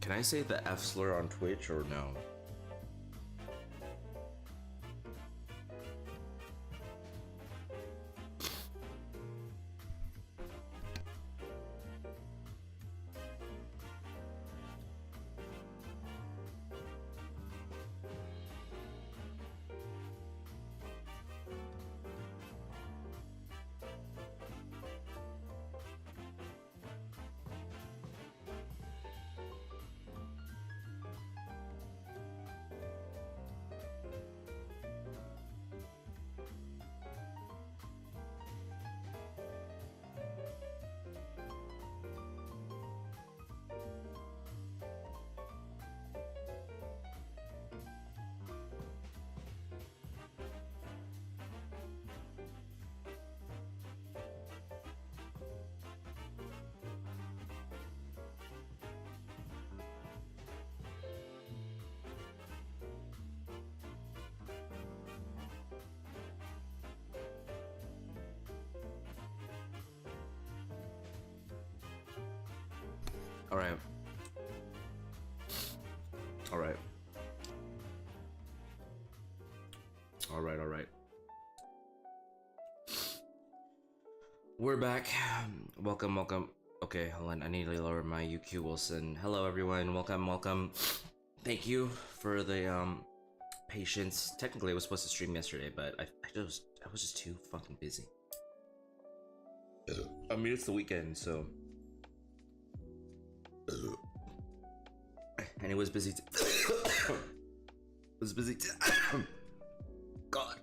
Can I say the F slur on Twitch or no? All right. All right. All right, all right. We're back. Welcome, welcome. Okay, hold on. I need to lower my UQ Wilson. Hello, everyone. Welcome, welcome. Thank you for the patience. Technically, I was supposed to stream yesterday, but I was just too fucking busy. I mean, it's the weekend, so. And it was busy. It was busy. God.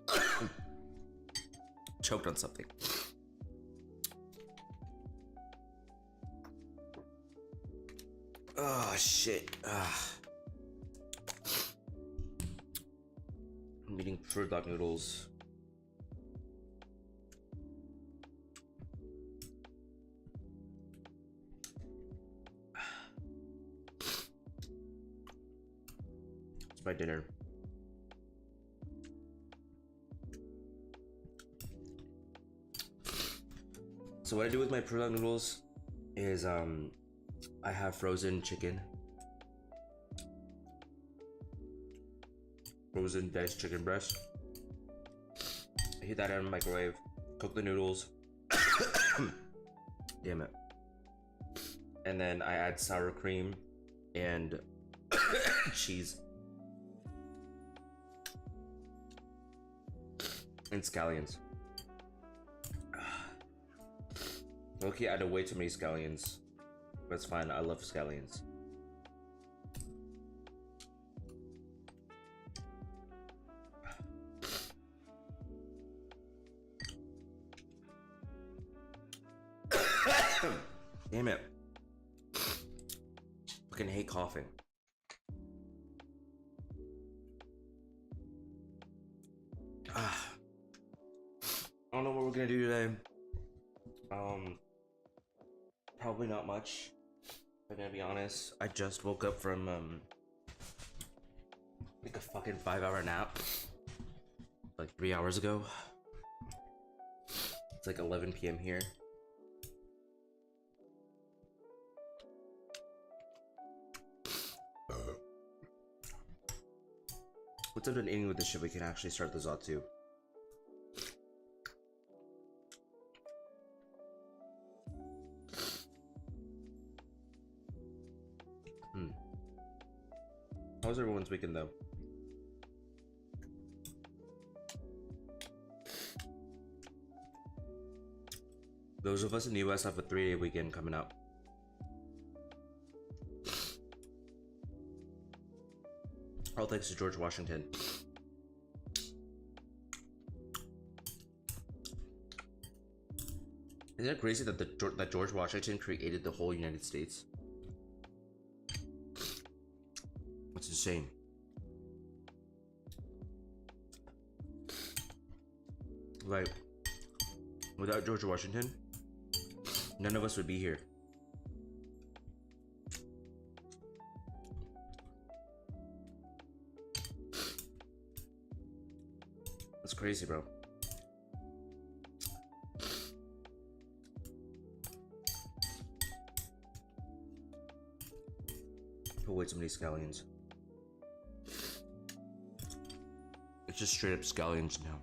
Choked on something. Oh shit. I'm eating fruit dog noodles. It's my dinner. So what I do with my fruit dog noodles is I have frozen chicken, frozen diced chicken breast. I heat that in the microwave, cook the noodles. Damn it. And then I add sour cream and cheese and scallions. Okay, I added way too many scallions. That's fine, I love scallions. Damn it. Fucking hate coughing. I don't know what we're gonna do today. Probably not much. If I'm gonna be honest, I just woke up from like a fucking 5-hour nap like 3 hours ago. It's like 11 p.m. here. Once I'm done eating with this shit, we can actually start the Zatsu. How's everyone's weekend though? Those of us in the US have a 3-day weekend coming up. All thanks to George Washington. Isn't it crazy that that George Washington created the whole United States? That's insane. Like, without George Washington, none of us would be here. That's crazy, bro. Put away some of these scallions. It's just straight up scallions now.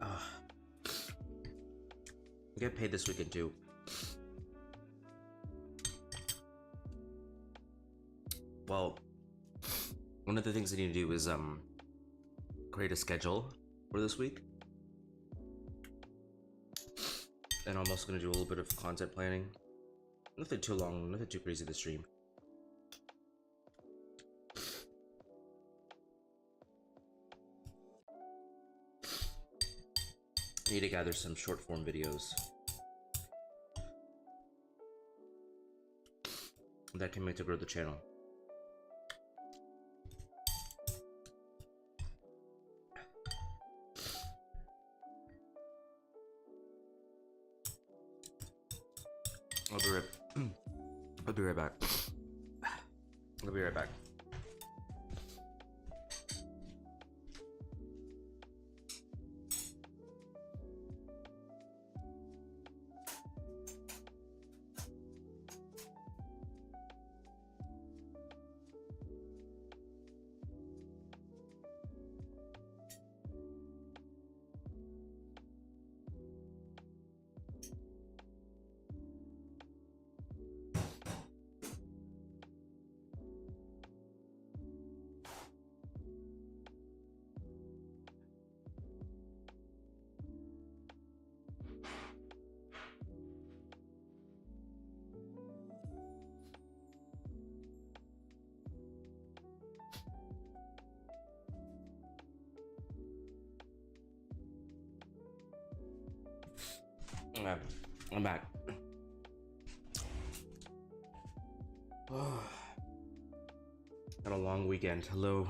I get paid this weekend too. Well, one of the things I need to do is create a schedule for this week. And I'm also gonna do a little bit of content planning. Nothing too long, nothing too crazy this stream. I need to gather some short form videos that can make to grow the channel. I'll be right back. I'll be right back. I'm back. Had a long weekend. Hello.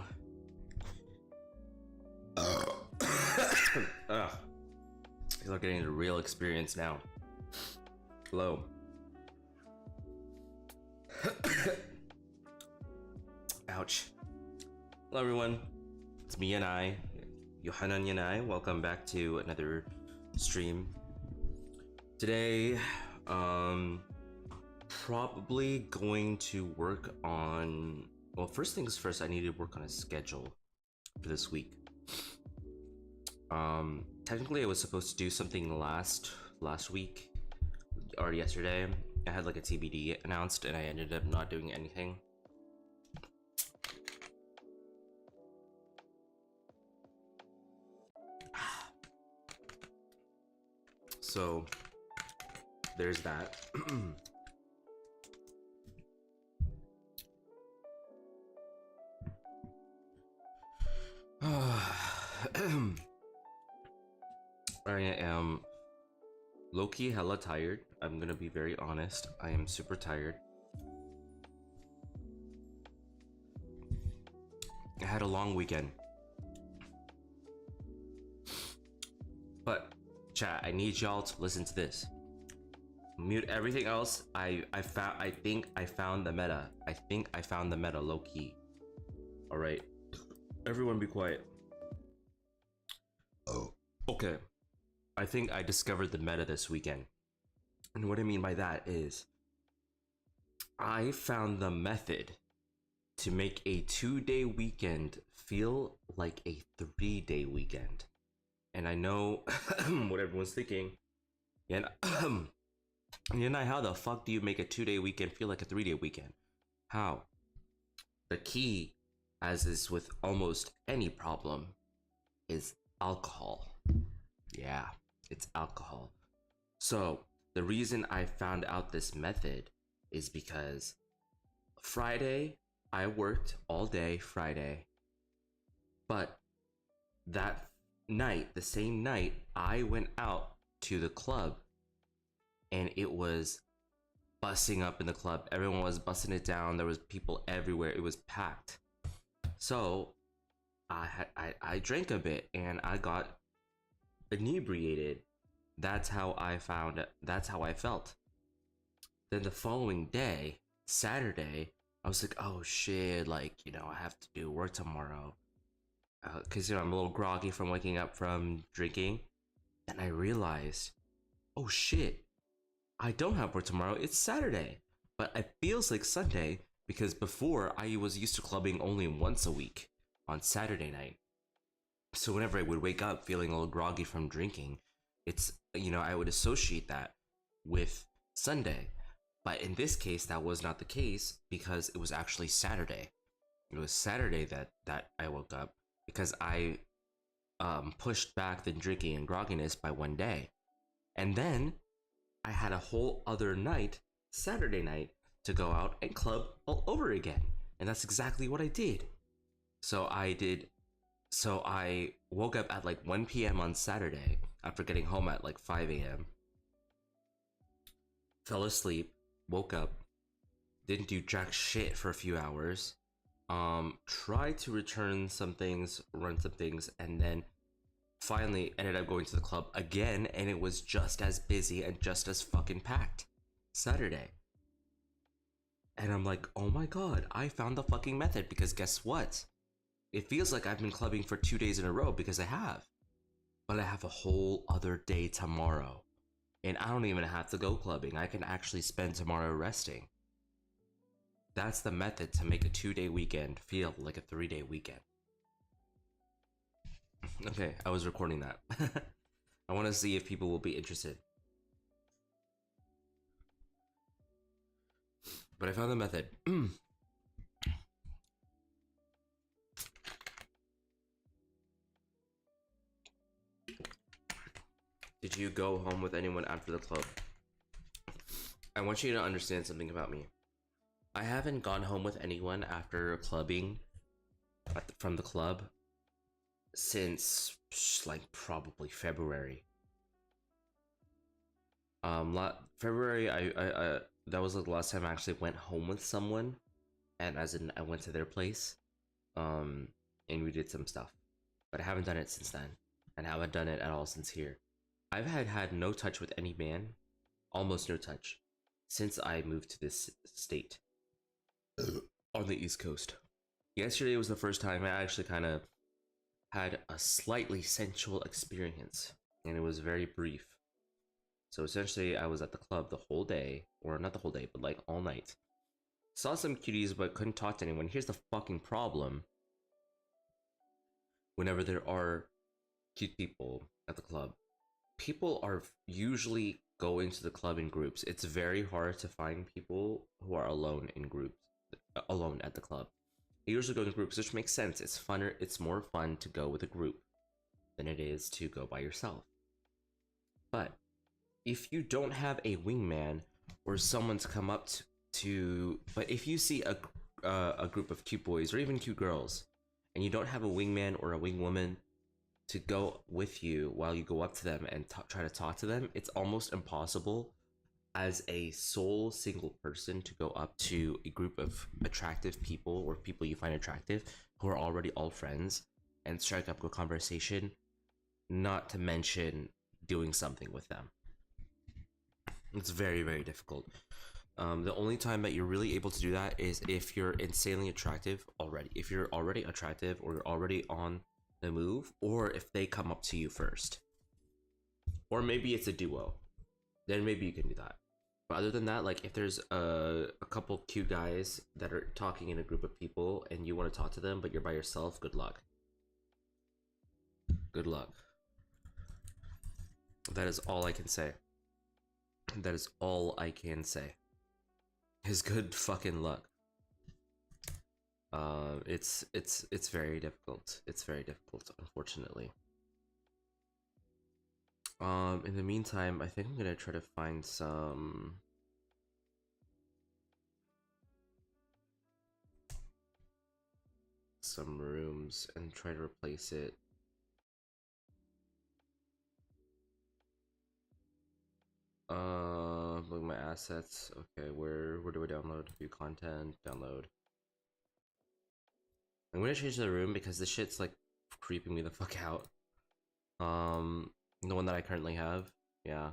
You're getting the real experience now. Hello. Ouch. Hello everyone. It's me Yannai. Yannai. Welcome back to another stream. Today, probably going to work on, well, first things first, I need to work on a schedule for this week. Technically I was supposed to do something last week or yesterday. I had like a TBD announced and I ended up not doing anything. So there's that. I am low-key hella tired. I'm gonna be very honest. I am super tired. I had a long weekend. But chat, I need y'all to listen to this. Mute everything else. I think I found the meta. I think I found the meta low key. All right, everyone be quiet. Oh, okay. I think I discovered the meta this weekend. And what I mean by that is I found the method to make a 2-day weekend feel like a 3-day weekend. And I know what everyone's thinking. And Yannai, how the fuck do you make a 2-day weekend feel like a 3-day weekend? How? The key, as is with almost any problem, is alcohol. Yeah, it's alcohol. So the reason I found out this method is because Friday, I worked all day Friday. But that night, the same night, I went out to the club and it was busting up in the club. Everyone was busting it down. There was people everywhere. It was packed. So I drank a bit and I got inebriated. That's how I found it. That's how I felt. Then the following day, Saturday, I was like, oh shit, like, I have to do work tomorrow. Because, I'm a little groggy from waking up from drinking. And I realized, oh shit, I don't have work tomorrow. It's Saturday. But it feels like Sunday because before I was used to clubbing only once a week on Saturday night. So whenever I would wake up feeling a little groggy from drinking, I would associate that with Sunday. But in this case, that was not the case because it was actually Saturday. It was Saturday that I woke up because I pushed back the drinking and grogginess by one day. And then I had a whole other night, Saturday night, to go out and club all over again. And that's exactly what I did. So I woke up at like 1 p.m. on Saturday after getting home at like 5 a.m. Fell asleep, woke up, didn't do jack shit for a few hours. Tried to return some things, run some things, and then finally ended up going to the club again, and it was just as busy and just as fucking packed. Saturday. And I'm like, oh my god, I found the fucking method because guess what? It feels like I've been clubbing for 2 days in a row because I have. But I have a whole other day tomorrow. And I don't even have to go clubbing. I can actually spend tomorrow resting. That's the method to make a 2-day weekend feel like a 3-day weekend. Okay, I was recording that. I want to see if people will be interested. But I found the method. Did you go home with anyone after the club? I want you to understand something about me. I haven't gone home with anyone after clubbing from the club since like probably February. February, I that was like the last time I actually went home with someone, and as in I went to their place, and we did some stuff. But I haven't done it since then, and haven't done it at all since here. I've had no touch with any man, almost no touch, since I moved to this state on the East Coast. Yesterday was the first time I actually kind of had a slightly sensual experience, and it was very brief. So essentially, I was at the club the whole day, or not the whole day, but like all night. Saw some cuties, but couldn't talk to anyone. Here's the fucking problem. Whenever there are cute people at the club, people are usually going to the club in groups. It's very hard to find people who are alone in groups, alone at the club. They usually go in groups, which makes sense. It's funner. It's more fun to go with a group than it is to go by yourself. But if you don't have a wingman or someone to come up to, but if you see a group of cute boys or even cute girls, and you don't have a wingman or a wingwoman to go with you while you go up to them and try to talk to them, it's almost impossible as a sole single person to go up to a group of attractive people or people you find attractive who are already all friends and strike up a conversation, not to mention doing something with them. It's very, very difficult. The only time that you're really able to do that is if you're insanely attractive already. If you're already attractive or you're already on the move, or if they come up to you first. Or maybe it's a duo. Then maybe you can do that. But other than that, like if there's a couple cute guys that are talking in a group of people and you want to talk to them, but you're by yourself, good luck. Good luck. That is all I can say. That is all I can say. Is good fucking luck. It's very difficult. It's very difficult, unfortunately. In the meantime, I think I'm gonna try to find some rooms and try to replace it. Look at my assets. Okay, where do I download? View content, download. I'm gonna change the room because this shit's like creeping me the fuck out. The one that I currently have, yeah.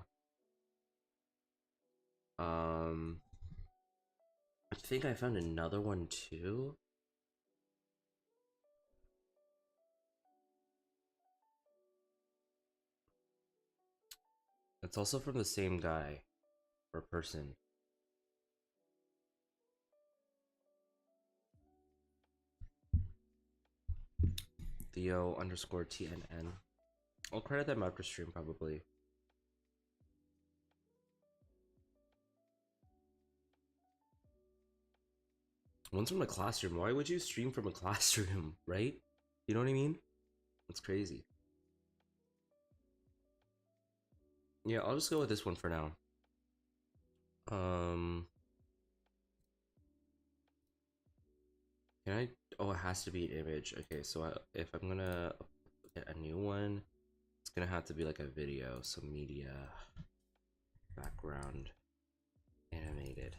I think I found another one too. It's also from the same guy or person. Theo underscore TNN. I'll credit them after stream probably. One's from a classroom. Why would you stream from a classroom, right? You know what I mean? That's crazy. Yeah, I'll just go with this one for now. Can I? Oh, it has to be an image. Okay, so if I'm gonna get a new one, it's gonna have to be like a video. So media, background, animated,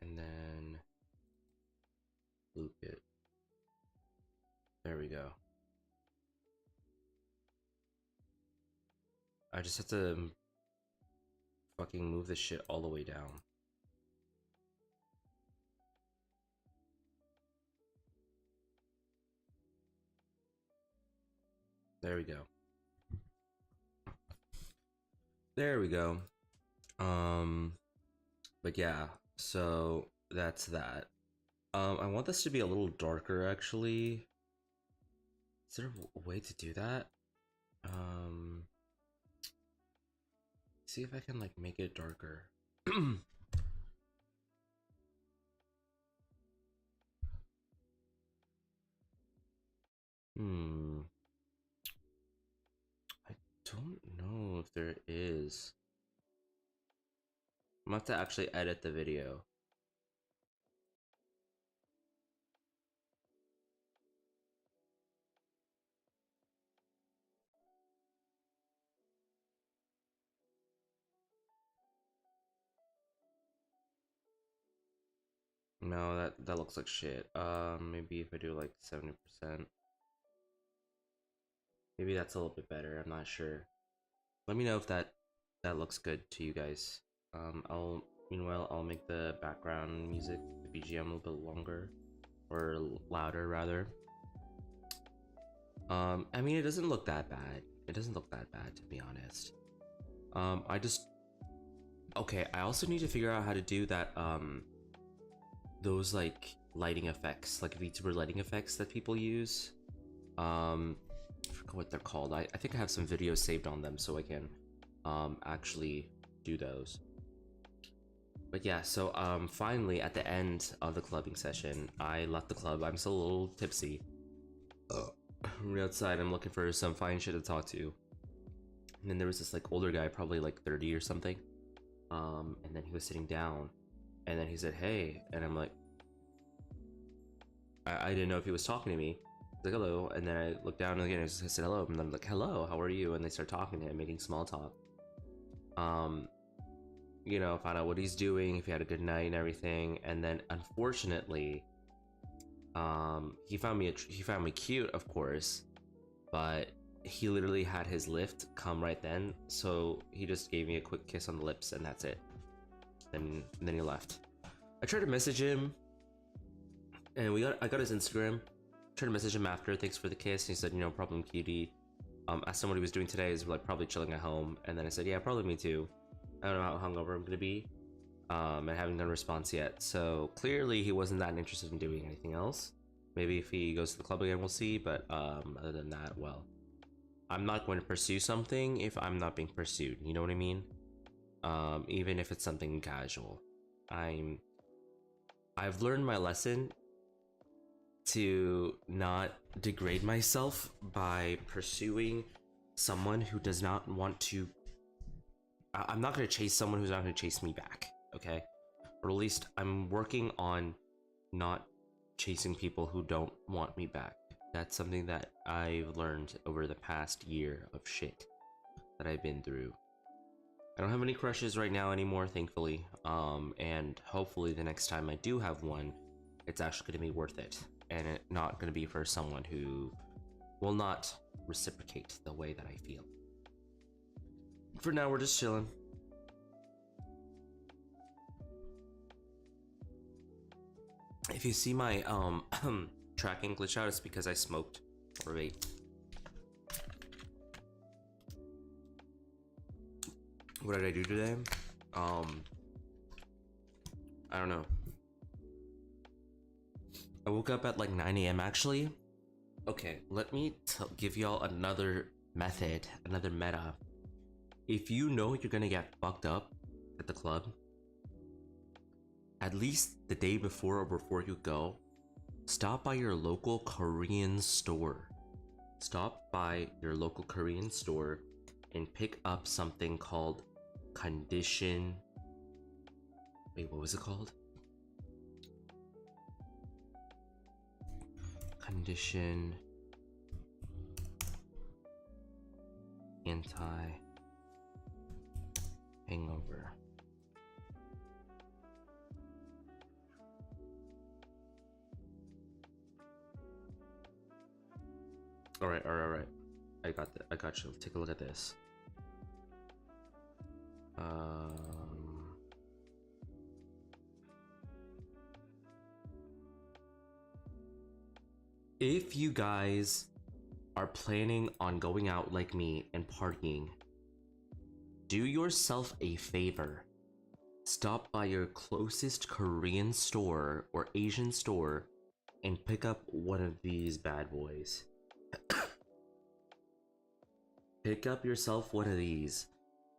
and then loop it. There we go. I just have to fucking move this shit all the way down. There we go. There we go. But yeah, so that's that. I want this to be a little darker actually. Is there a way to do that? See if I can like make it darker. I don't know if there is. I'm gonna have to actually edit the video. No, that looks like shit. Maybe if I do like 70%. Maybe that's a little bit better. I'm not sure. Let me know if that looks good to you guys. Meanwhile I'll make the background music, the BGM, a little bit longer or louder rather. I mean, it doesn't look that bad. It doesn't look that bad, to be honest. Okay, I also need to figure out how to do that, those like lighting effects, like VTuber lighting effects that people use. I forget what they're called. I think I have some videos saved on them so I can actually do those. But yeah, so finally at the end of the clubbing session, I left the club. I'm still a little tipsy. I'm outside, I'm looking for some fine shit to talk to. And then there was this like older guy, probably like 30 or something. And then he was sitting down, and then he said, "Hey," and I'm like, I didn't know if he was talking to me. He's like, "Hello," and then I looked down again. I said, "Hello," and then I'm like, "Hello, how are you?" And they start talking to him, making small talk. You know, find out what he's doing, if he had a good night and everything. And then unfortunately, he found me cute, of course, but he literally had his lift come right then, so he just gave me a quick kiss on the lips and that's it. And then he left. I tried to message him, and I got his Instagram. Tried to message him after, thanks for the kiss. And he said, "No problem, cutie." Asked him what he was doing today. He's like probably chilling at home. And then I said, "Yeah, probably me too. I don't know how hungover I'm gonna be." And haven't got a response yet. So clearly he wasn't that interested in doing anything else. Maybe if he goes to the club again, we'll see. But other than that, well, I'm not going to pursue something if I'm not being pursued. You know what I mean? Even if it's something casual. I've learned my lesson to not degrade myself by pursuing someone who does not want to. I'm not going to chase someone who's not going to chase me back, okay? Or at least I'm working on not chasing people who don't want me back. That's something that I've learned over the past year of shit that I've been through. I don't have any crushes right now anymore, thankfully. And hopefully the next time I do have one, it's actually going to be worth it. And it's not going to be for someone who will not reciprocate the way that I feel. For now, we're just chilling. If you see my tracking glitch out, it's because I smoked or vaped. What did I do today? I don't know. I woke up at like 9 a.m. actually. Okay, let me give y'all another method, another meta. If you know you're gonna get fucked up at the club, at least the day before or before you go, stop by your local Korean store. Stop by your local Korean store and pick up something called condition. Wait, what was it called? Condition anti-hangover. All right. I got that. I got you. Take a look at this. If you guys are planning on going out like me and partying, do yourself a favor. Stop by your closest Korean store or Asian store and pick up one of these bad boys. Pick up yourself one of these.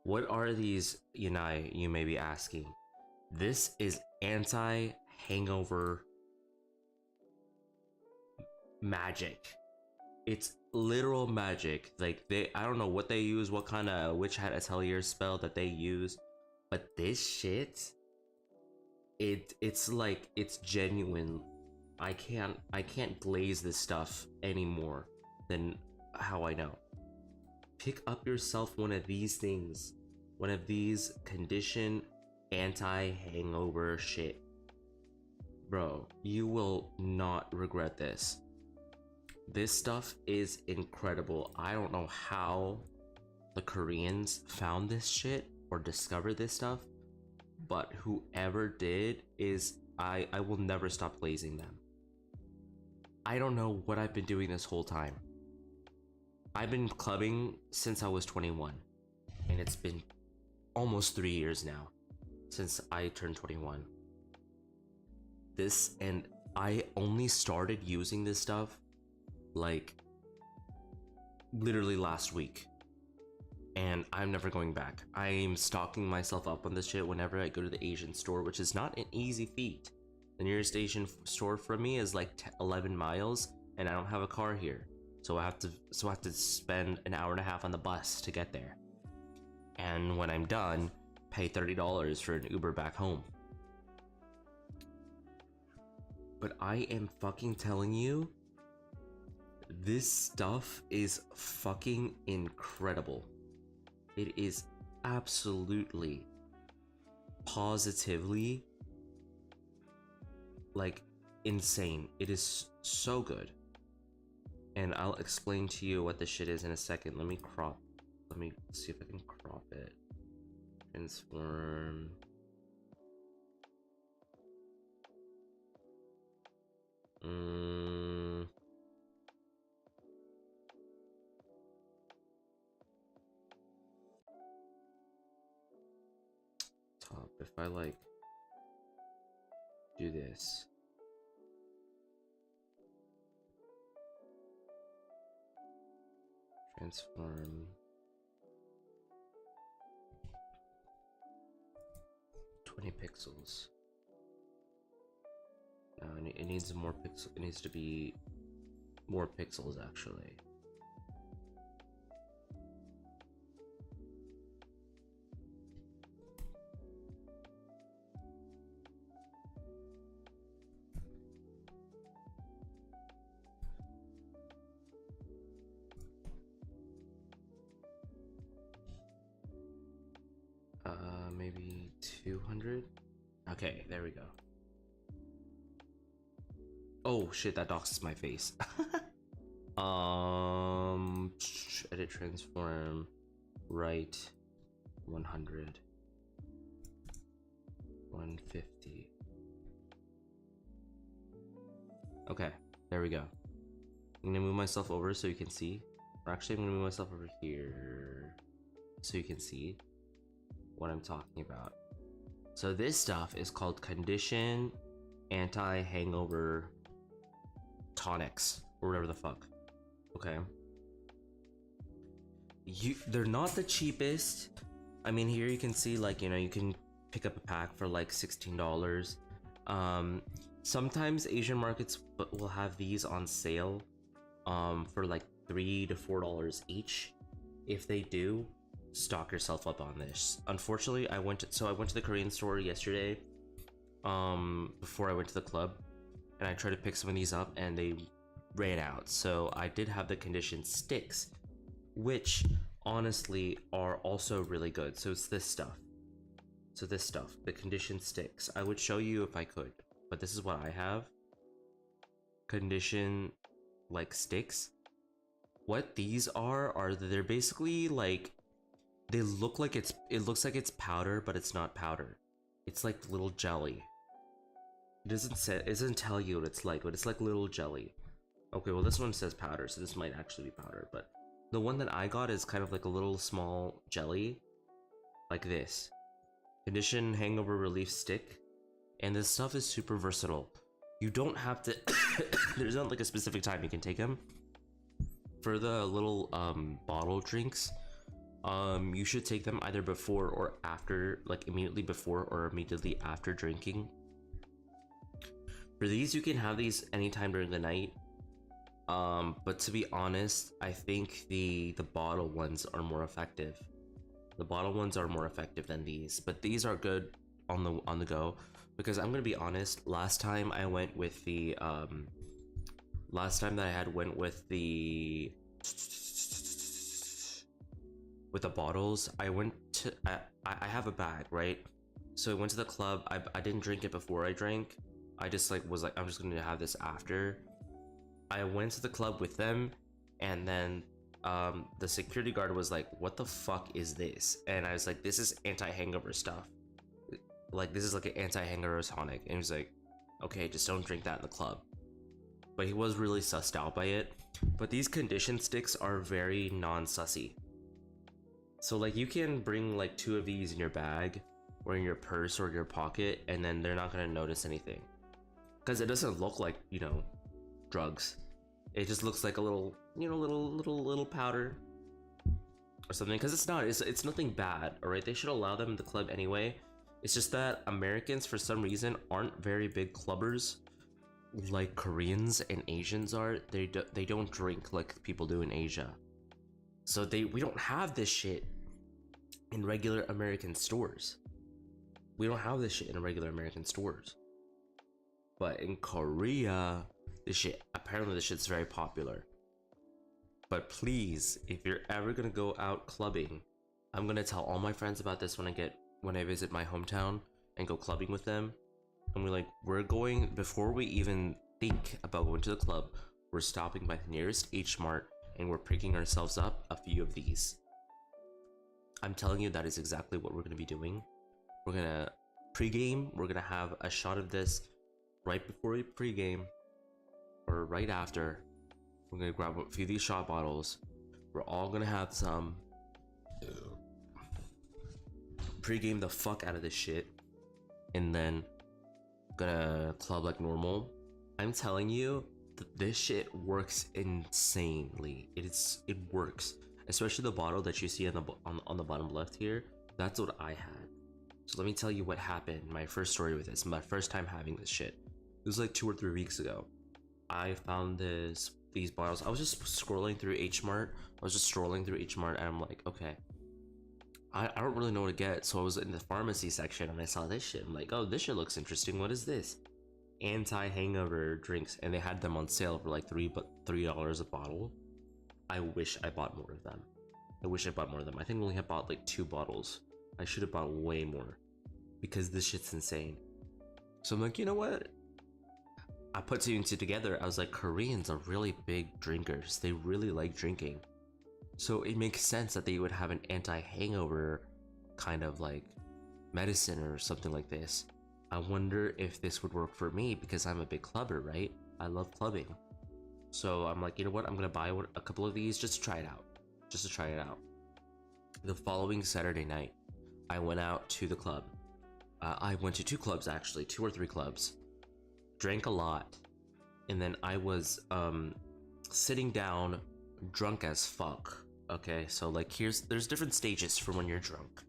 What are these, Yannai, you may be asking? This is anti-hangover magic. It's literal magic. Like I don't know what they use, what kind of witch hat atelier spell that they use, but this shit, it's like, it's genuine. I can't glaze this stuff anymore than how I know. Pick up yourself one of these things, one of these condition anti-hangover shit. Bro, you will not regret this. This stuff is incredible. I don't know how the Koreans found this shit or discovered this stuff, but whoever did is, I will never stop glazing them. I don't know what I've been doing this whole time. I've been clubbing since I was 21, and it's been almost 3 years now since I turned 21. And I only started using this stuff like literally last week, and I'm never going back. I'm stocking myself up on this shit whenever I go to the Asian store, which is not an easy feat. The nearest Asian store from me is like 11 miles, and I don't have a car here, so I have to spend an hour and a half on the bus to get there, and when I'm done, pay $30 for an Uber back home. But I am fucking telling you, this stuff is fucking incredible. It is absolutely, positively, like, insane. It is so good. And I'll explain to you what this shit is in a second. Let me see if I can crop it. Transform. Top. If I like do this. Transform. 20 pixels. No, it needs more pixels. It needs to be more pixels actually. Maybe 200. Okay, there we go. Oh shit, that doxes my face. Edit transform, right, 100, 150, Okay, there we go. I'm gonna move myself over so you can see. Or actually, I'm gonna move myself over here so you can see what I'm talking about. So this stuff is called Condition Anti-Hangover Tonics, or whatever the fuck. Okay. They're not the cheapest. I mean, here you can see, like, you know, you can pick up a pack for like $16. Sometimes Asian markets will have these on sale for like $3 to $4 each. If they do, stock yourself up on this. Unfortunately, I went to the Korean store yesterday before I went to the club, and I tried to pick some of these up and they ran out. So I did have the Condition sticks, which honestly are also really good. So it's this stuff. So this stuff, the Condition sticks. I would show you if I could, but this is what I have. Condition like sticks. What these are they're basically like, they look like it looks like it's powder, but it's not powder. It's like little jelly. It doesn't tell you what it's like, but it's like little jelly. Okay, well this one says powder, so this might actually be powder, but the one that I got is kind of like a little small jelly, like this. Condition Hangover Relief Stick, and this stuff is super versatile. You don't have to there's not like a specific time you can take them. For the little bottle drinks, you should take them either before or after, like immediately before or immediately after drinking. For these, you can have these anytime during the night. But to be honest, I think the bottle ones are more effective. The bottle ones are more effective than these, but these are good on the go, because I'm gonna be honest. Last time I went with the last time that I had went with the bottles, I went to I have a bag, right? So I went to the club. I didn't drink it before I drank. I just like was like, I'm just gonna have this after. I went to the club with them, and then the security guard was like, what the fuck is this? And I was like, this is anti-hangover stuff. Like, this is like an anti-hangover tonic. And he was like, okay, just don't drink that in the club. But he was really sussed out by it. But these Condition sticks are very non-sussy. So like, you can bring like 2 of these in your bag or in your purse or your pocket, and then they're not gonna notice anything, because it doesn't look like, you know, drugs. It just looks like a little, you know, little powder or something, because it's nothing bad. All right, they should allow them in the club anyway. It's just that Americans for some reason aren't very big clubbers like Koreans and Asians are. They don't drink like people do in Asia, so we don't have this shit in regular American stores. We don't have this shit in regular American stores, but in Korea, apparently this shit's very popular. But please, if you're ever gonna go out clubbing, I'm gonna tell all my friends about this when I visit my hometown and go clubbing with them. And we're going, before we even think about going to the club, we're stopping by the nearest H Mart and we're picking ourselves up a few of these. I'm telling you, that is exactly what we're gonna be doing. We're gonna pregame, we're gonna have a shot of this right before we pregame, or right after. We're gonna grab a few of these shot bottles. We're all gonna have some, pregame the fuck out of this shit, and then gonna club like normal. I'm telling you, this shit works insanely. It works, especially the bottle that you see on the bottom left here. That's what I had. So let me tell you what happened. My first story with this, my first time having this shit. It was like 2 or 3 weeks ago. I found these bottles. I was just scrolling through H Mart. And I'm like, okay, I don't really know what to get. So I was in the pharmacy section and I saw this shit. I'm like, oh, this shit looks interesting. What is this? Anti-hangover drinks, and they had them on sale for like $3 a bottle. I wish I bought more of them. I think I only have bought like 2 bottles. I should have bought way more, because this shit's insane. So I'm like, you know what? I put 2 and 2 together. I was like, Koreans are really big drinkers. They really like drinking. So it makes sense that they would have an anti-hangover kind of like medicine or something like this. I wonder if this would work for me, because I'm a big clubber, right? I love clubbing. So I'm like, you know what? I'm gonna buy a couple of these just to try it out. Just to try it out. The following Saturday night, I went out to the club. I went to 2 clubs actually, 2 or 3 clubs. Drank a lot, and then I was sitting down, drunk as fuck. Okay, so like there's different stages for when you're drunk.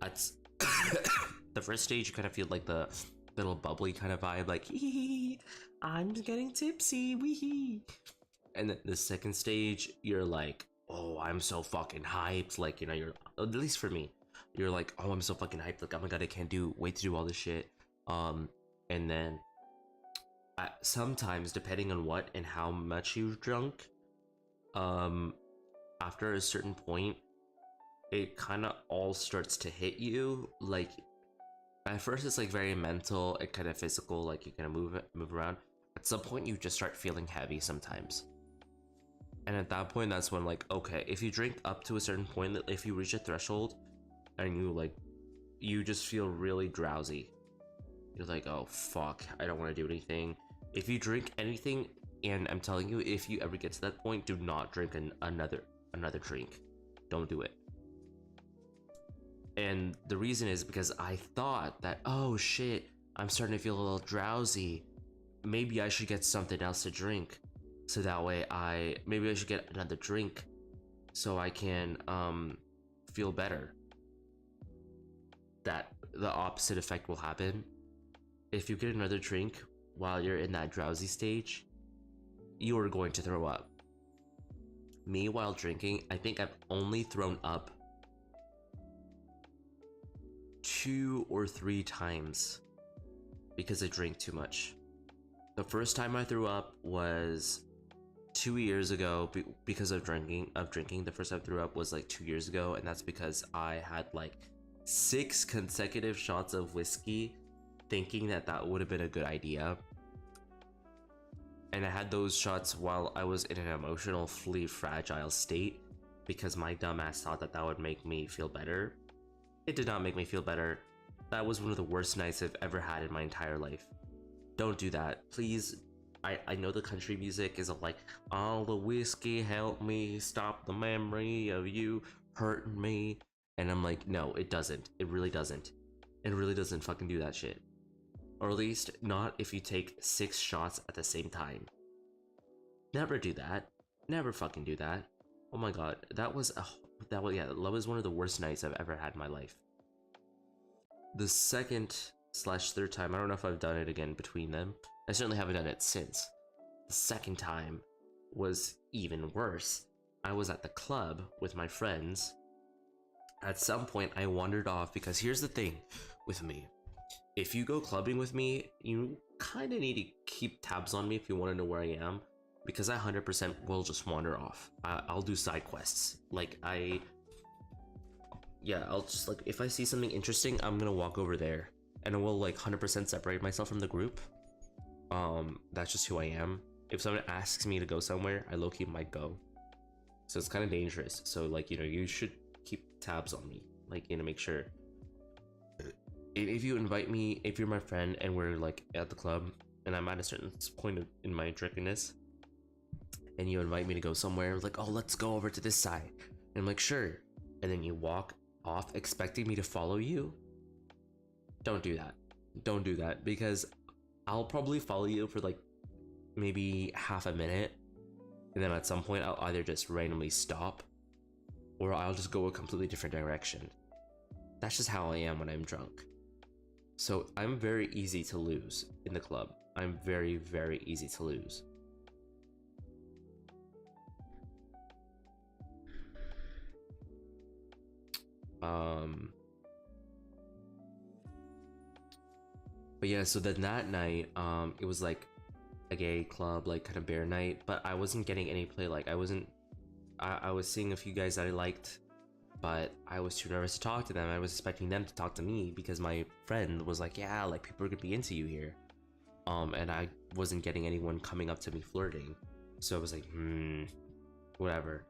That's the first stage. You kind of feel like the little bubbly kind of vibe, like I'm getting tipsy, wee. And then the second stage, you're like, oh, I'm so fucking hyped. Like, you know, you're, at least for me, you're like, oh, I'm so fucking hyped. Like, oh my god, I can't wait to do all this shit. And then sometimes, depending on what and how much you've drunk, after a certain point, it kind of all starts to hit you. Like, at first it's like very mental and kind of physical, like you kind of move around. At some point you just start feeling heavy sometimes, and at that point, that's when, like, okay, if you drink up to a certain point, if you reach a threshold and you just feel really drowsy, you're like, oh fuck, I don't want to do anything. If you drink anything, and I'm telling you, if you ever get to that point, do not drink another drink. Don't do it. And the reason is because I thought that, oh shit, I'm starting to feel a little drowsy. Maybe I should get something else to drink. So that way maybe I should get another drink so I can feel better. That the opposite effect will happen. If you get another drink while you're in that drowsy stage, you are going to throw up. Me, while drinking, I think I've only thrown up 2 or 3 times because I drank too much. The first time I threw up was 2 years ago because of drinking. The first time I threw up was like 2 years ago, and that's because I had like 6 consecutive shots of whiskey, thinking that would have been a good idea. And I had those shots while I was in an emotionally fragile state because my dumbass thought that would make me feel better. It did not make me feel better. That was one of the worst nights I've ever had in my entire life. Don't do that, please. I know the country music is like, all the whiskey helped me stop the memory of you hurting me. And I'm like, no, it doesn't. It really doesn't. It really doesn't fucking do that shit. Or at least not if you take 6 shots at the same time. Never do that. Never fucking do that. Oh my god, that was one of the worst nights I've ever had in my life. The second/third time, I don't know if I've done it again between them. I certainly haven't done it since. The second time was even worse. I was at the club with my friends. At some point, I wandered off because here's the thing with me. If you go clubbing with me, you kind of need to keep tabs on me if you want to know where I am, because I 100% will just wander off. I'll do side quests. Like, I'll just, like, if I see something interesting, I'm gonna walk over there, and I will, like, 100% separate myself from the group. That's just who I am. If someone asks me to go somewhere, I low-key might go. So it's kind of dangerous. So, like, you know, you should keep tabs on me. Like, you know, make sure. If you invite me, if you're my friend and we're like at the club and I'm at a certain point in my drunkenness, and you invite me to go somewhere, like, oh, let's go over to this side, and I'm like, sure, and then you walk off expecting me to follow you, don't do that. Don't do that, because I'll probably follow you for like maybe half a minute, and then at some point I'll either just randomly stop or I'll just go a completely different direction. That's just how I am when I'm drunk. So I'm very easy to lose in the club. I'm very, very easy to lose. But yeah, so then that night, it was like a gay club, like kind of bear night, but I wasn't getting any play. Like, I was seeing a few guys that I liked, but I was too nervous to talk to them. I was expecting them to talk to me because my friend was like, yeah, like, people are gonna be into you here. And I wasn't getting anyone coming up to me flirting. So I was like, whatever.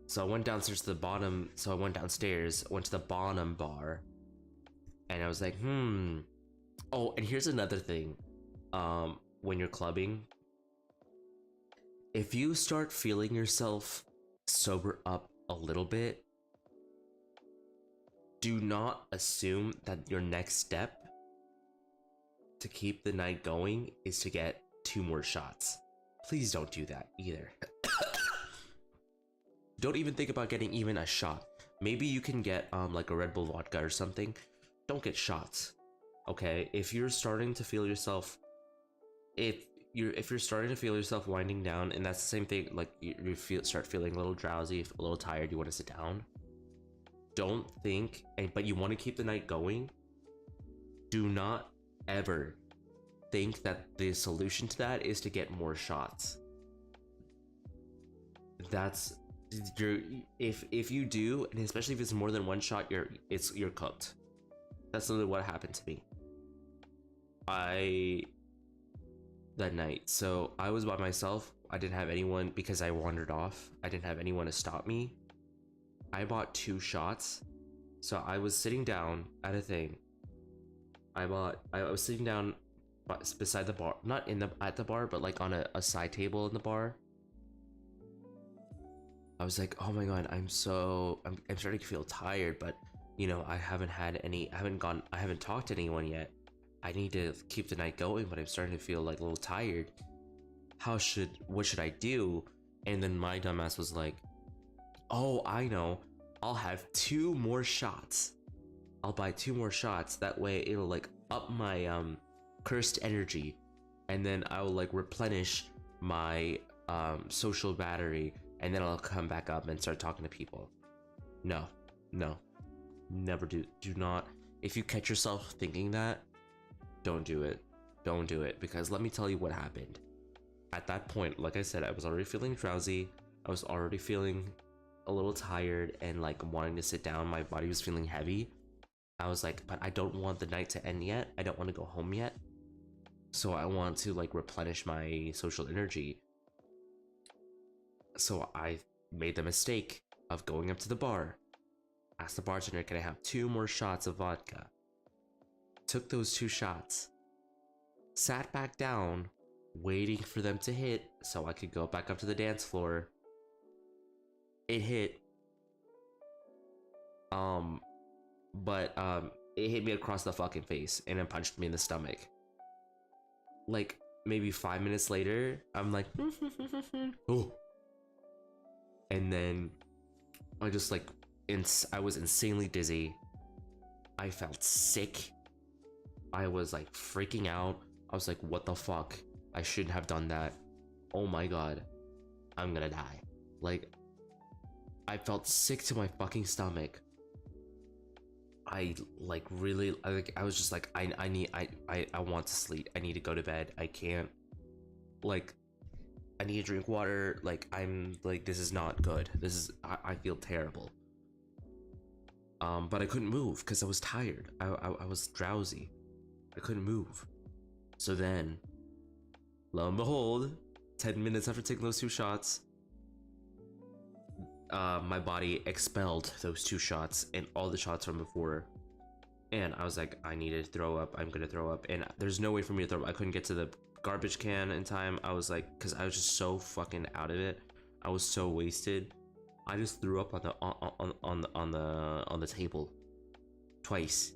So I went downstairs to the bottom. So I went downstairs, went to the bottom bar, and I was like, Oh, and here's another thing. When you're clubbing, if you start feeling yourself sober up a little bit, do not assume that your next step to keep the night going is to get 2 more shots. Please don't do that either. Don't even think about getting even a shot. Maybe you can get like a Red Bull vodka or something. Don't get shots. Okay, if you're starting to feel yourself, if you're starting to feel yourself winding down, and that's the same thing, like you start feeling a little drowsy, a little tired, you want to sit down. Don't think, but you want to keep the night going. Do not ever think that the solution to that is to get more shots. That's if you do, and especially if it's more than 1 shot, you're cooked. That's literally what happened to me. That night, so I was by myself. I didn't have anyone because I wandered off. I didn't have anyone to stop me. I bought 2 shots. So I was sitting down at a thing. I was sitting down beside the bar, not at the bar, but like on a side table in the bar. I was like, oh my god, I'm starting to feel tired, but you know, I haven't talked to anyone yet. I need to keep the night going, but I'm starting to feel like a little tired. What should I do? And then my dumbass was like, oh, I know, I'll have 2 more shots. I'll buy 2 more shots. That way it'll like up my cursed energy, and then I will like replenish my social battery, and then I'll come back up and start talking to people. No, never do not. If you catch yourself thinking that, don't do it. Don't do it, because let me tell you what happened. At that point, like I said, I was already feeling drowsy. I was already feeling a little tired and like wanting to sit down. My body was feeling heavy. I was like, but I don't want the night to end yet. I don't want to go home yet. So I want to like replenish my social energy. So I made the mistake of going up to the bar. Asked the bartender, can I have 2 more shots of vodka? Took those 2 shots. Sat back down, waiting for them to hit so I could go back up to the dance floor. It hit. But it hit me across the fucking face and then punched me in the stomach. Like maybe 5 minutes later, I'm like, oh. And then I just like, I was insanely dizzy. I felt sick. I was like freaking out. I was like, what the fuck? I shouldn't have done that. Oh my god. I'm gonna die. Like, I felt sick to my fucking stomach. I like really, I was just like, I want to sleep. I need to go to bed. I can't, like, I need to drink water. Like, I'm like, this is not good. I feel terrible. But I couldn't move because I was tired. I was drowsy. I couldn't move. So then, lo and behold, 10 minutes after taking those 2 shots, my body expelled those 2 shots and all the shots from before. And I was like, I need to throw up. I'm gonna throw up. And there's no way for me to throw up. I couldn't get to the garbage can in time. I was like, because I was just so fucking out of it. I was so wasted. I just threw up on the table twice.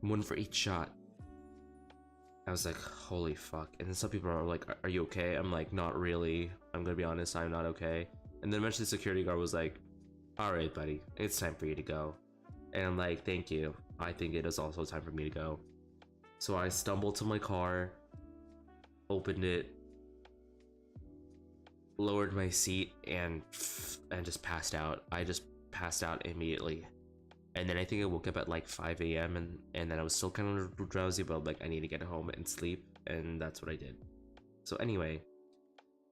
1 for each shot. I was like, holy fuck. And then some people are like, are you okay? I'm like, not really. I'm gonna be honest, I'm not okay. And then eventually the security guard was like, alright buddy, it's time for you to go. And I'm like, thank you. I think it is also time for me to go. So I stumbled to my car, opened it, lowered my seat, and just passed out. I just passed out immediately. And then I think I woke up at like 5 a.m. and then I was still kind of drowsy, but like I need to get home and sleep, and that's what I did. So anyway,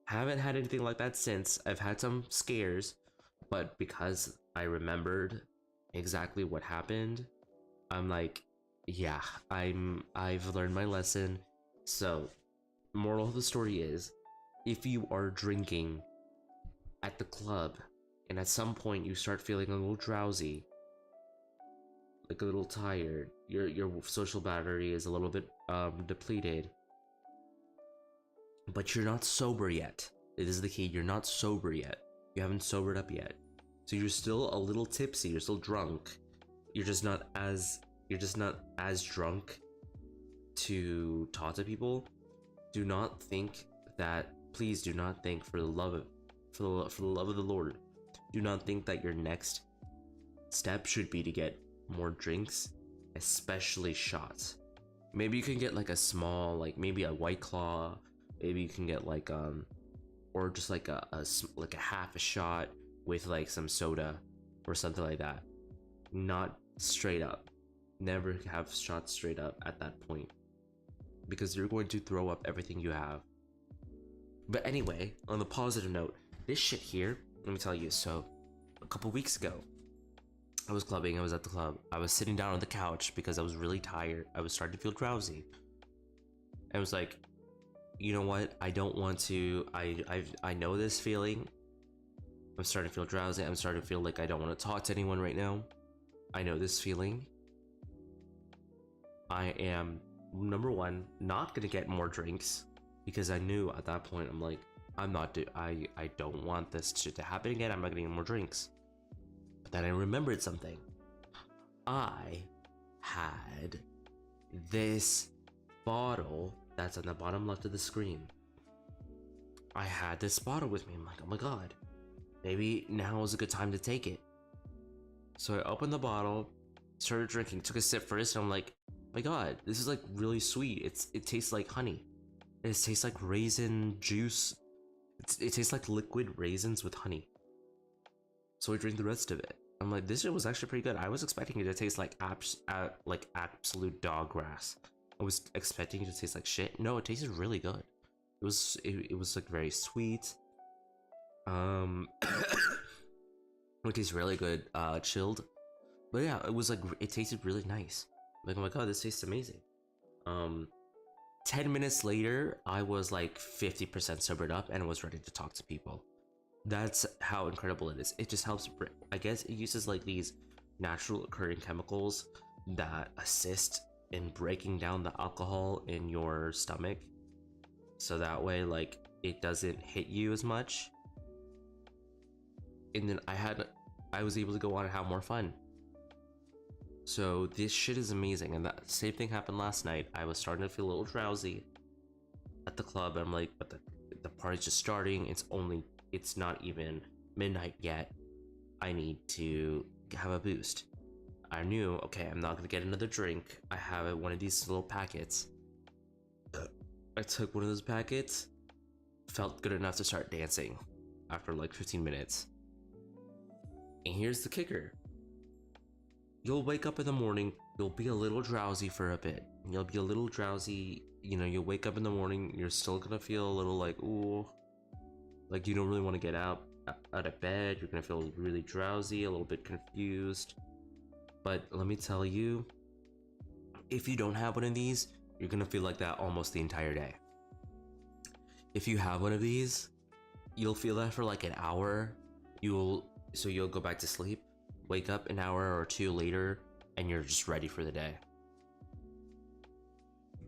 haven't had anything like that since. I've had some scares, but because I remembered exactly what happened, I'm like, yeah, I've learned my lesson. So moral of the story is, if you are drinking at the club and at some point you start feeling a little drowsy, like a little tired, your social battery is a little bit depleted, but you're not sober yet, This is the key. You're not sober yet. You haven't sobered up yet. So you're still a little tipsy. You're still drunk. You're just not as drunk to talk to people. Do not think that. Please do not think, for the love of the Lord, do not think that your next step should be to get more drinks, especially shots. Maybe you can get like a small, like maybe a White Claw. Maybe you can get like or just like a half a shot with like some soda or something like that. Not straight up. Never have shots straight up at that point, because you're going to throw up everything you have. But anyway, on the positive note, this shit here, let me tell you. So a couple weeks ago, I was clubbing. I was at the club. I was sitting down on the couch because I was really tired. I was starting to feel drowsy. I was like, you know what? I don't want to. I know this feeling. I'm starting to feel drowsy. I'm starting to feel like I don't want to talk to anyone right now. I know this feeling. I am, number one, not gonna get more drinks, because I knew at that point, I'm like, I don't want this shit to happen again. I'm not getting more drinks. But then I remembered something. I had this bottle that's on the bottom left of the screen. I had this bottle with me. I'm like, oh my god, maybe now is a good time to take it. So I opened the bottle, started drinking, took a sip first, and I'm like, oh my god, this is like really sweet. It tastes like honey. It tastes like raisin juice. It tastes like liquid raisins with honey. So I drink the rest of it. I'm like, this shit was actually pretty good. I was expecting it to taste like absolute dog grass. I was expecting it to taste like shit. No, it tasted really good. It was like very sweet. It tastes really good, chilled. But yeah, it was like, it tasted really nice. Like, oh my god, this tastes amazing. 10 minutes later, I was like 50% sobered up and was ready to talk to people. That's how incredible it is. It just helps, I guess it uses like these natural occurring chemicals that assist in breaking down the alcohol in your stomach. So that way, like, it doesn't hit you as much. And then I was able to go on and have more fun. So this shit is amazing. And that same thing happened last night. I was starting to feel a little drowsy at the club. I'm like, but the party's just starting. It's not even midnight yet. I need to have a boost. I knew, okay, I'm not gonna get another drink. I have one of these little packets. I took one of those packets, felt good enough to start dancing after like 15 minutes. And here's the kicker. You'll wake up in the morning, you'll be a little drowsy for a bit. You'll be a little drowsy, you know, you'll wake up in the morning, you're still gonna feel a little like, ooh, like you don't really want to get out of bed. You're gonna feel really drowsy, a little bit confused. But let me tell you, if you don't have one of these, you're gonna feel like that almost the entire day. If you have one of these, you'll feel that for like an hour. You'll go back to sleep, wake up an hour or two later, and you're just ready for the day.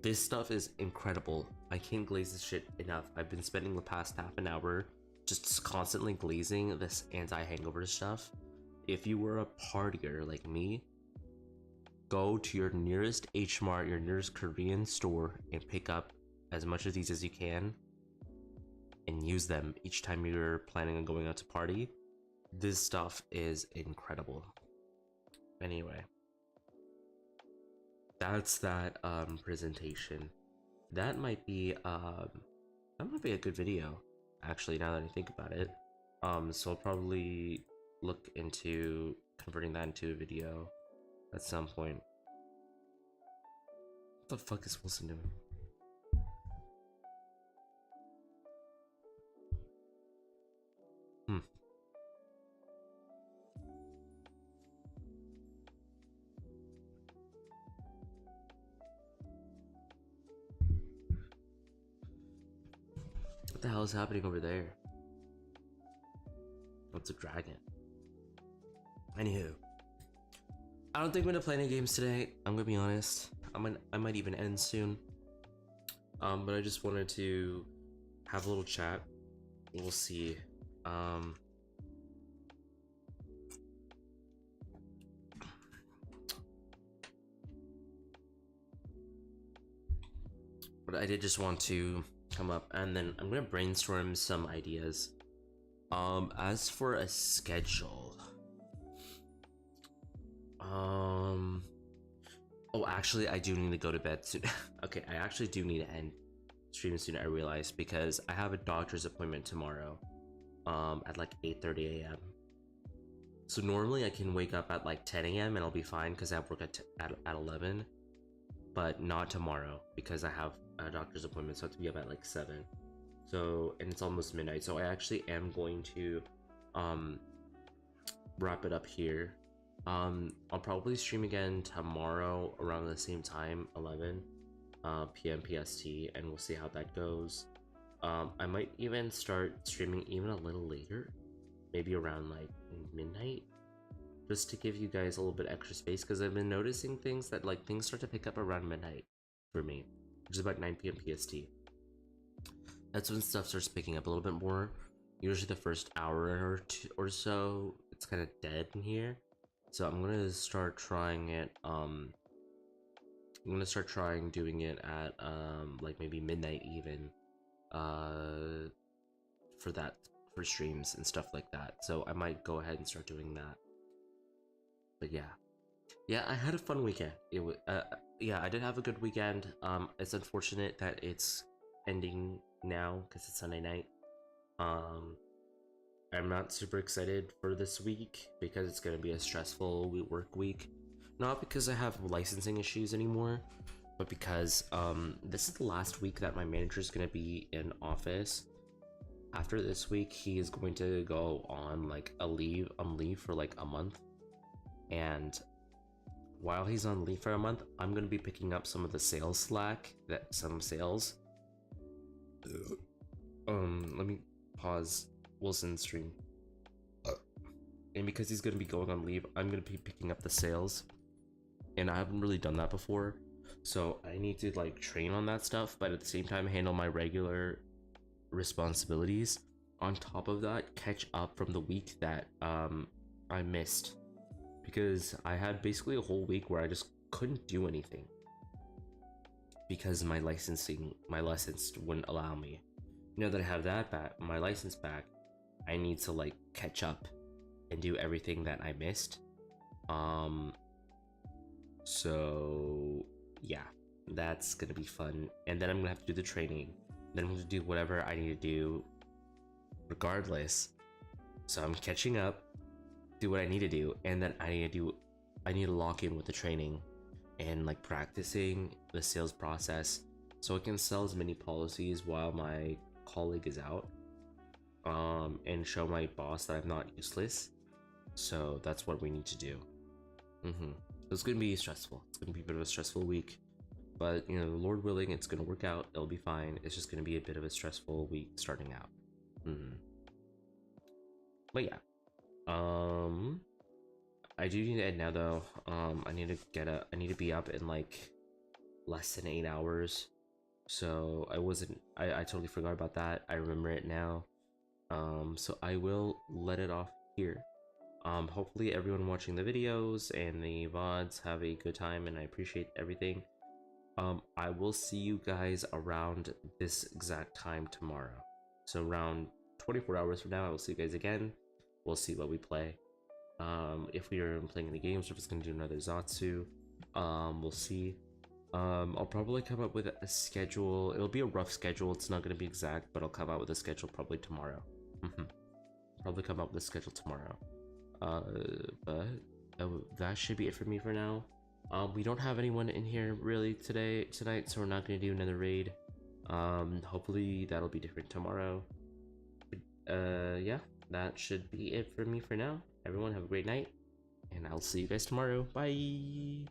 This stuff is incredible. I can't glaze this shit enough. I've been spending the past half an hour just constantly glazing this anti-hangover stuff. If you were a partier like me, go to your nearest H Mart, your nearest Korean store, and pick up as much of these as you can and use them each time you're planning on going out to party. This stuff is incredible. Anyway, that's that presentation. That might be a good video, actually, now that I think about it. So I'll probably look into converting that into a video at some point. What the fuck is Wilson doing? What the hell is happening over there? What's a dragon? Anywho, I don't think I'm gonna play any games today. I'm gonna be honest. I might even end soon. But I just wanted to have a little chat we'll see. But I did just want to come up, and then I'm gonna brainstorm some ideas. As for a schedule, oh, actually, I do need to go to bed soon. Okay, I actually do need to end streaming soon. I realized because I have a doctor's appointment tomorrow, at like 8:30 a.m. So normally I can wake up at like 10 a.m. and I'll be fine because I have work at 11. But not tomorrow because I have a doctor's appointment, so I have to be up at like 7. So, and it's almost midnight, so I actually am going to wrap it up here. I'll probably stream again tomorrow around the same time, 11 p.m. PST, and we'll see how that goes. I might even start streaming even a little later, maybe around like midnight, just to give you guys a little bit extra space, because I've been noticing things that like things start to pick up around midnight for me, which is about 9 p.m. PST. That's when stuff starts picking up a little bit more. Usually the first hour or two or so, it's kind of dead in here. So I'm gonna start trying it. I'm gonna start trying doing it at like maybe midnight even, for streams and stuff like that. So I might go ahead and start doing that. But yeah, I had a fun weekend. It was yeah, I did have a good weekend. It's unfortunate that it's ending now because it's Sunday night. I'm not super excited for this week because it's gonna be a stressful work week. Not because I have licensing issues anymore, but because this is the last week that my manager is gonna be in office. After this week, he is going to go on like leave for like a month, and while he's on leave for a month, I'm gonna be picking up some of the sales slack some sales. Let me pause Wilson's stream. And because he's gonna be going on leave, I'm gonna be picking up the sales, and I haven't really done that before, so I need to like train on that stuff, but at the same time handle my regular responsibilities. On top of that, catch up from the week that I missed, because I had basically a whole week where I just couldn't do anything because my license wouldn't allow me. Now that I have that back, my license back, I need to like catch up and do everything that I missed. So yeah, that's gonna be fun. And then I'm gonna have to do the training. Then I'm gonna do whatever I need to do regardless. So I'm catching up, do what I need to do, and then I need to lock in with the training and like practicing the sales process so I can sell as many policies while my colleague is out, and show my boss that I'm not useless. So that's what we need to do. It's gonna be stressful. It's gonna be a bit of a stressful week, but you know, Lord willing, it's gonna work out. It'll be fine. It's just gonna be a bit of a stressful week starting out. But yeah, I do need to end now though. I need to be up in like less than 8 hours. So I totally forgot about that. I remember it now. So I will let it off here. Hopefully everyone watching the videos and the VODs have a good time, and I appreciate everything. I will see you guys around this exact time tomorrow. So around 24 hours from now, I will see you guys again. We'll see what we play. If we are playing any games, we're just gonna do another Zatsu. We'll see. I'll probably come up with a schedule. It'll be a rough schedule. It's not gonna be exact, but I'll come out with a schedule probably tomorrow. Probably come up with a schedule tomorrow. But that should be it for me for now. We don't have anyone in here really tonight, so we're not gonna do another raid. Hopefully that'll be different tomorrow. Yeah, that should be it for me for now. Everyone have a great night, and I'll see you guys tomorrow. Bye.